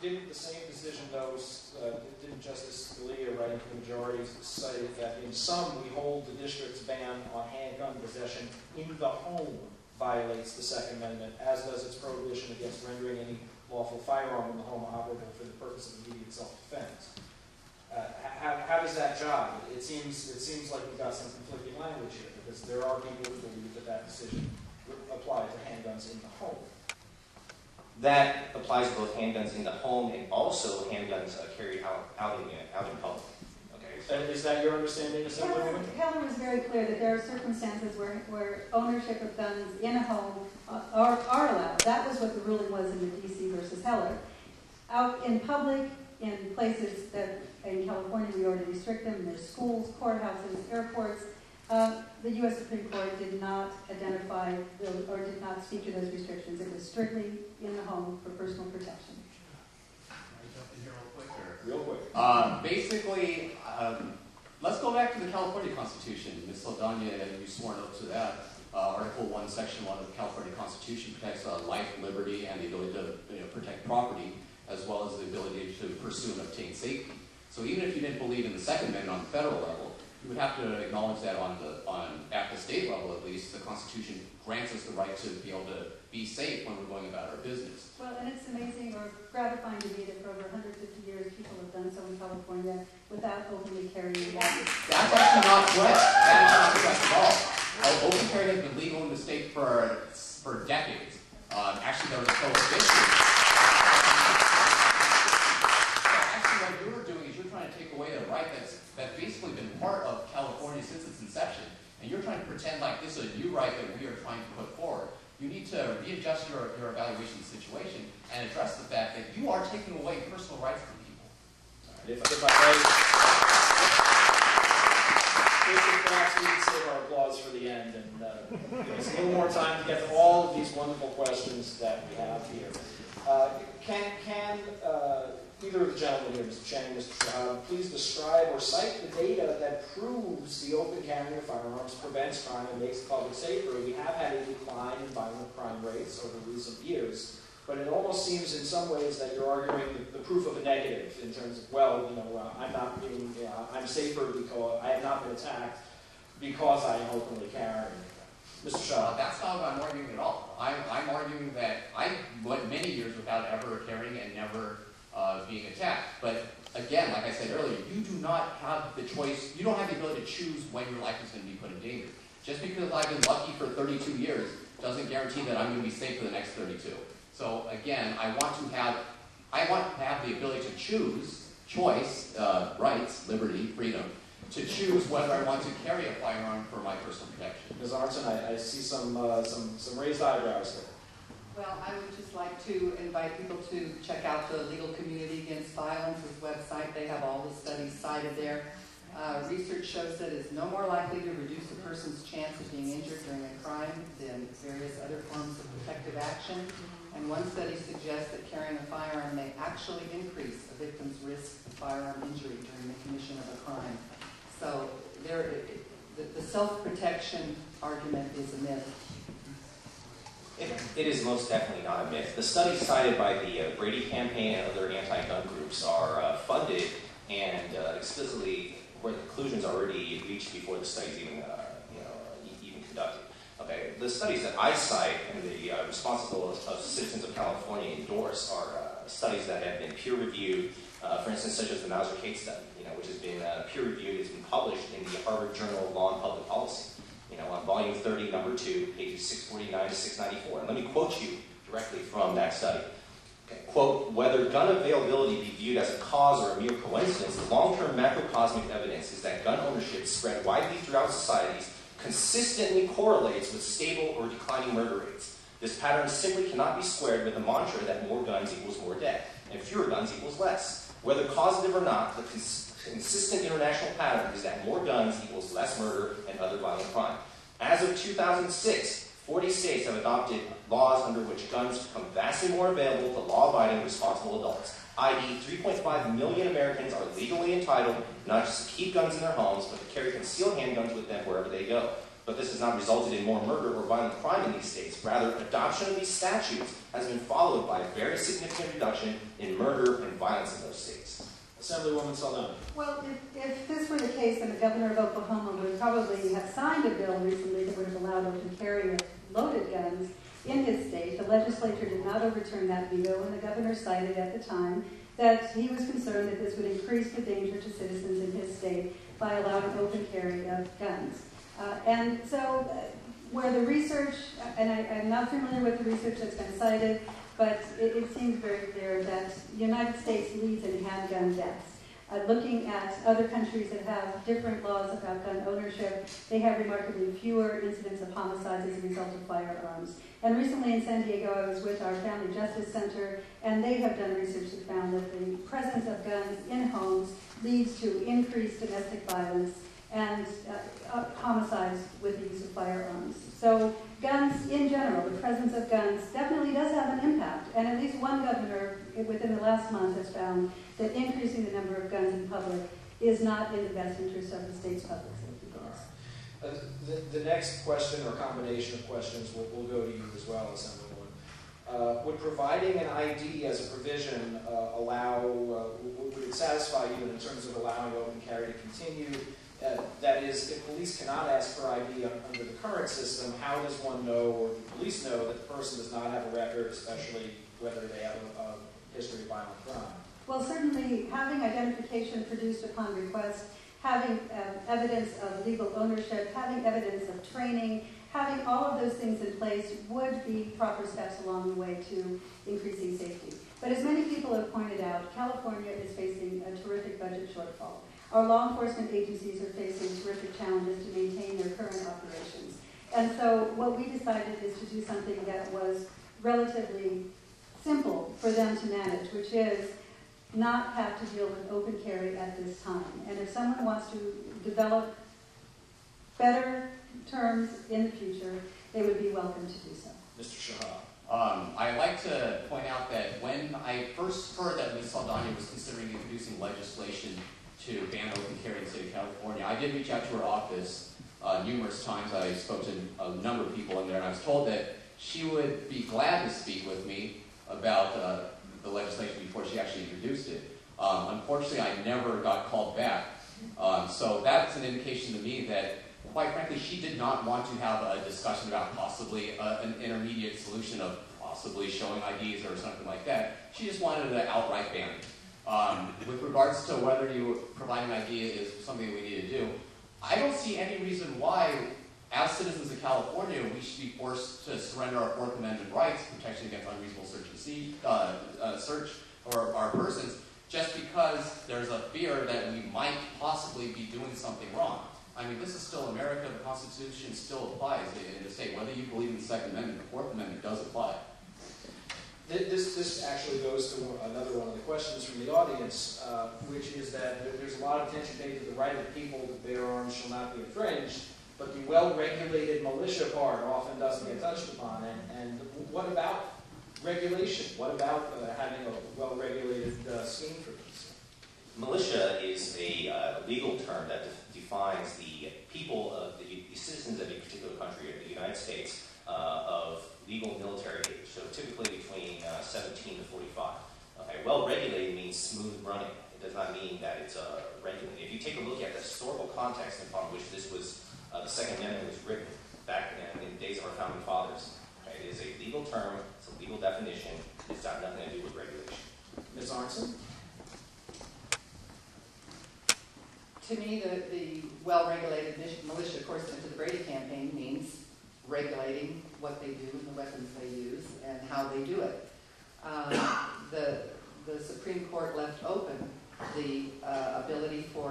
didn't the same decision, though, didn't Justice Scalia, writing for the majority, say that in some we hold the district's ban on handgun possession in the home violates the Second Amendment, as does its prohibition against rendering any lawful firearm in the home operable for the purpose of immediate self-defense. How does that jive? It seems like we've got some conflicting language here, because there are people who believe that that decision would apply to handguns in the home. That applies to both handguns in the home and also handguns carried out in public. Okay. Is that your understanding, Assemblywoman? Heller was very clear that there are circumstances where ownership of guns in a home are allowed. That was what the ruling was in the D.C. versus Heller. Out in public, in places that in California we already restrict them, there's schools, courthouses, airports. The U.S. Supreme Court did not identify or did not speak to those restrictions. It was strictly in the home for personal protection. Can I jump in here real quick? Real quick. Basically, let's go back to the California Constitution. Ms. Saldana, you swore an oath to that. Article 1, Section 1 of the California Constitution protects life, liberty, and the ability to protect property, as well as the ability to pursue and obtain safety. So even if you didn't believe in the Second Amendment on the federal level, you would have to acknowledge that at the state level, at least, the Constitution grants us the right to be able to be safe when we're going about our business. Well, and it's amazing or gratifying to me that for over 150 years people have done so in California without openly carrying guns. That's actually not correct. That is not correct at all. Open carry has been legal in the state for decades. Actually, there was a prohibition. Actually, what you're doing is you're trying to take away the right that's basically been part of California since its inception, and you're trying to pretend like this is a new right that we are trying to put forward. You need to readjust your evaluation of the situation and address the fact that you are taking away personal rights from people. If I may, perhaps we can save our applause for the end and give us a little more time to get to all of these wonderful questions that we have here. Can either of the gentlemen here, Mr. Chang, Mr. Shahab, please describe or cite the data that proves the open carrying of firearms prevents crime and makes the public safer? We have had a decline in violent crime rates over recent years, but it almost seems in some ways that you're arguing the proof of a negative in terms of, well, I'm safer because I have not been attacked because I am openly carrying. Mr. Shahab. That's not what I'm arguing at all. I'm arguing that I went many years without ever carrying and never being attacked. But again, like I said earlier, you do not have the choice, you don't have the ability to choose when your life is going to be put in danger. Just because I've been lucky for 32 years doesn't guarantee that I'm going to be safe for the next 32. So again, I want to have the ability to choose, rights, liberty, freedom, to choose whether I want to carry a firearm for my personal protection. Ms. Arnson, I see some raised eyebrows there. Well, I would just like to invite people to check out the Legal Community Against Violence's website. They have all the studies cited there. Research shows that it's no more likely to reduce a person's chance of being injured during a crime than various other forms of protective action. And one study suggests that carrying a firearm may actually increase a victim's risk of firearm injury during the commission of a crime. So the self-protection argument is a myth. It is most definitely not a myth. The studies cited by the Brady campaign and other anti-gun groups are funded and explicitly where the conclusions are already reached before the studies even conducted. Okay, the studies that I cite and the responsible of citizens of California endorse are studies that have been peer-reviewed. For instance, such as the Mauser-Kate study, which has been peer-reviewed. It's been published in the Harvard Journal of Law and Public Policy. On volume 30, number 2, pages 649 to 694. And let me quote you directly from that study. Okay. Quote, whether gun availability be viewed as a cause or a mere coincidence, the long-term macrocosmic evidence is that gun ownership spread widely throughout societies consistently correlates with stable or declining murder rates. This pattern simply cannot be squared with the mantra that more guns equals more death, and fewer guns equals less. Whether causative or not, the consistent international pattern is that more guns equals less murder and other violent crime. As of 2006, 40 states have adopted laws under which guns become vastly more available to law-abiding, responsible adults, i.e. 3.5 million Americans are legally entitled not just to keep guns in their homes, but to carry concealed handguns with them wherever they go. but this has not resulted in more murder or violent crime in these states. Rather, adoption of these statutes has been followed by a very significant reduction in murder and violence in those states. Assemblywoman Saldana. Well, if this were the case, then the governor of Oklahoma would probably have signed a bill recently that would have allowed open carry of loaded guns in his state. The legislature did not overturn that veto, and the governor cited at the time that he was concerned that this would increase the danger to citizens in his state by allowing open carry of guns. And so where the research, and I'm not familiar with the research that's been cited, but it seems very clear that the United States leads in handgun deaths. Looking at other countries that have different laws about gun ownership, they have remarkably fewer incidents of homicides as a result of firearms. And recently in San Diego, I was with our Family Justice Center, and they have done research that found that the presence of guns in homes leads to increased domestic violence and homicides with the use of firearms. So guns in general, the presence of guns definitely does have an impact. And at least one governor within the last month has found that increasing the number of guns in public is not in the best interest of the state's public safety goals. The next question or combination of questions will go to you as well, Assemblywoman. Would providing an ID as a provision would it satisfy you in terms of allowing open carry to continue? That is, if police cannot ask for ID under the current system, how does one know, or the police know, that the person does not have a record, especially whether they have a history of violent crime? Well, certainly having identification produced upon request, having evidence of legal ownership, having evidence of training, having all of those things in place would be proper steps along the way to increasing safety. But as many people have pointed out, California is facing a terrific budget shortfall. Our law enforcement agencies are facing terrific challenges to maintain their current operations. And so what we decided is to do something that was relatively simple for them to manage, which is not have to deal with open carry at this time. And if someone wants to develop better terms in the future, they would be welcome to do so. Mr. Shahab. I'd like to point out that when I first heard that Ms. Saldana was considering introducing legislation to ban open carry in the state of California, I did reach out to her office numerous times. I spoke to a number of people in there, and I was told that she would be glad to speak with me about the legislation before she actually introduced it. Unfortunately, I never got called back. So that's an indication to me that, quite frankly, she did not want to have a discussion about possibly an intermediate solution of possibly showing IDs or something like that. She just wanted to outright ban it. With regards to whether you provide an ID is something that we need to do, I don't see any reason why, as citizens of California, we should be forced to surrender our Fourth Amendment rights, protection against unreasonable search or our persons, just because there's a fear that we might possibly be doing something wrong. I mean, this is still America. The Constitution still applies in the state. Whether you believe in the Second Amendment, the Fourth Amendment does apply. This actually goes to another one of the questions from the audience, which is that there's a lot of attention paid to the right of people to bear arms shall not be infringed, but the well-regulated militia part often doesn't get touched upon. And what about regulation? What about having a well-regulated scheme for this? Militia is a legal term that defines the people, the citizens of a particular country, the United States, of legal military age, so typically between 17 to 45. Okay, well-regulated means smooth running. It does not mean that it's regulated. If you take a look at the historical context upon which this was, the Second Amendment was written back in the days of our founding fathers, okay, it is a legal term, it's a legal definition, it's got nothing to do with regulation. Ms. Arnson? To me, the well-regulated militia, of course, into the Brady campaign means regulating what they do and the weapons they use and how they do it. The Supreme Court left open the ability for